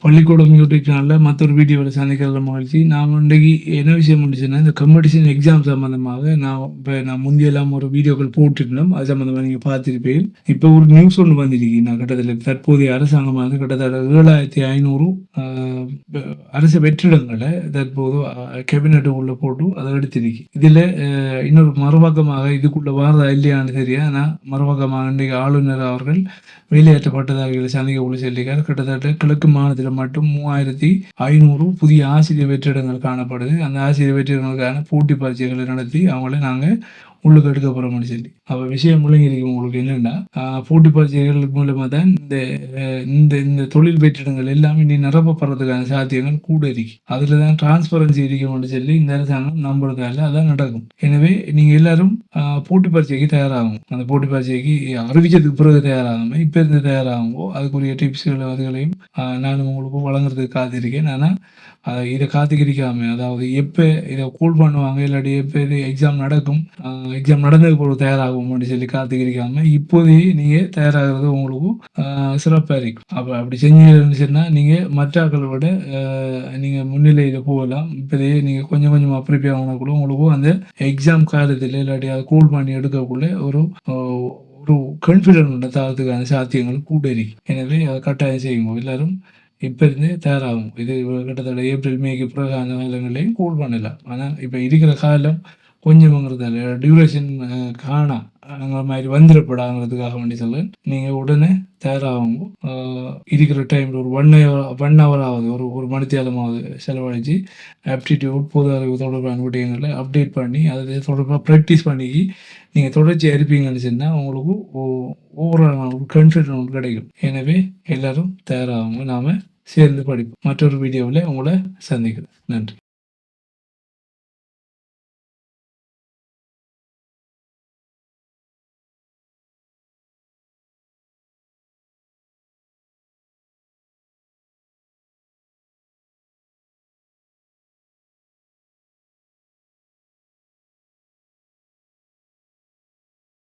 பள்ளிக்கூடம் யூடியூப் சேனலில் மற்றொரு வீடியோவில் சந்திக்கிறதுல மகிழ்ச்சி. நான் இன்றைக்கி என்ன விஷயம் முடிச்சுன்னா, இந்த காம்படிஷன் எக்ஸாம் சம்மந்தமாக நான் முந்தியெல்லாம் ஒரு வீடியோக்கள் போட்டுருந்தோம். அது சம்மந்தமாக நீங்கள் பார்த்துருப்பேன். இப்போ ஒரு நியூஸ் ஒன்று வந்திருக்கு. நான் கிட்டத்தட்ட தற்போதைய அரசாங்கம் வந்து கிட்டத்தட்ட 7500 அரசு வெற்றிடங்களை தற்போது கேபினெட் உள்ள போட்டு அதை எடுத்திருக்கு. இதில் இன்னொரு மறுபக்கமாக இதுக்குள்ள வாரதா இல்லையான்னு தெரியாது. ஆனால் மறுபக்கமாக இன்றைக்கு ஆளுநர் அவர்கள் வெளியேற்றப்பட்டதாரிகளை சந்திக்க உள்ள சொல்லியிருக்கார். கிட்டத்தட்ட கிழக்கு மாநிலத்தில் மட்டும் 3500 புதிய ஆசிரியர் வெற்றிடங்கள் காணப்படுது. அந்த ஆசிரியர் வெற்றிடங்களுக்கான போட்டி பரீட்சைகளை நடத்தி அவங்கள நாங்கள் உள்ளுக்கு எடுக்க போகிறோம்னு சொல்லி. அப்போ விஷயம் முழுங்கிருக்கு. உங்களுக்கு என்னென்னா, போட்டி பரீட்சைகளுக்கு மூலமாக தான் இந்த இந்த தொழில் வெற்றிடங்கள் எல்லாமே நீ நிரப்பப்படுறதுக்கான சாத்தியங்கள் கூட இருக்கு. அதில் தான் டிரான்ஸ்பரன்சி இருக்கும்னு சொல்லி இந்த அரசாங்கம் நம்புறதால அதான் நடக்கும். எனவே நீங்கள் எல்லாரும் போட்டி பரீட்சைக்கு தயாராகும். அந்த போட்டி பரீட்சைக்கு அறிவிச்சதுக்கு பிறகு தயாராகாமல் இப்போ இருந்து தயாராகும்போ அதுக்குரிய டிப்ஸ்கள் அதுகளையும் நான் உங்களுக்கு வழங்குறதுக்கு காத்திருக்கேன். ஆனால் இதை காத்துக்கிரிக்காமல், அதாவது எப்போ இதை கூல் பண்ணுவாங்க இல்லாட்டி எப்போ இது எக்ஸாம் நடக்கும், எக்ஸாம் நடந்ததுக்கு பிறகு தயாராகும்னு சொல்லி காத்துக்கிரிக்காமல் இப்போதையே நீங்கள் தயாராகிறது உங்களுக்கும் சிறப்பாக இருக்கும். அப்படி செஞ்சீங்கன்னு சொன்னால் நீங்கள் மற்றாக்களை விட நீங்கள் முன்னிலையில் போகலாம். இப்போதையே நீங்கள் கொஞ்சம் கொஞ்சமாக ப்ரிப்பேர் ஆகணுக்குள்ள உங்களுக்கும் அந்த எக்ஸாம் காலத்தில் இல்லாட்டி அதை கூல் பண்ணி எடுக்கக்குள்ள ஒரு கான்ஃபிடென்ட் தரத்துக்கான சாத்தியங்கள் கூட இருக்கு. எனவே அதை கட்டாயம் செய்யுங்க. எல்லாரும் இப்போ இருந்து தயாராகும். இது கிட்டத்தட்ட ஏப்ரல் மேக்கு பிறகான காலங்களையும் கூல் பண்ணலாம். ஆனால் இப்போ இருக்கிற காலம் கொஞ்சம்ங்கிறதால டியூரேஷன் காணாங்கிற மாதிரி வந்துடப்படாங்கிறதுக்காக வேண்டி சொல்ல நீங்கள் உடனே தயாராகும். இருக்கிற டைமில் ஒரு 1 ஹவராவது ஒரு மணித்தியாலமாவது செலவழித்து ஆப்டிடியூட் பொது அறிவு தொடர்பான விடயங்களை அப்டேட் பண்ணி அதை தொடர்பாக ப்ராக்டிஸ் பண்ணி நீங்கள் தொடர்ச்சியாக இருப்பீங்கன்னு சொன்னால் உங்களுக்கு ஓவரால் கான்ஃபிடென்ட் கிடைக்கும். எனவே எல்லாரும் தயாராகுங்க. நாம் சேர்ந்து படிப்போம். மற்றொரு வீடியோவில் உங்களை சந்திக்கிறேன். நன்றி.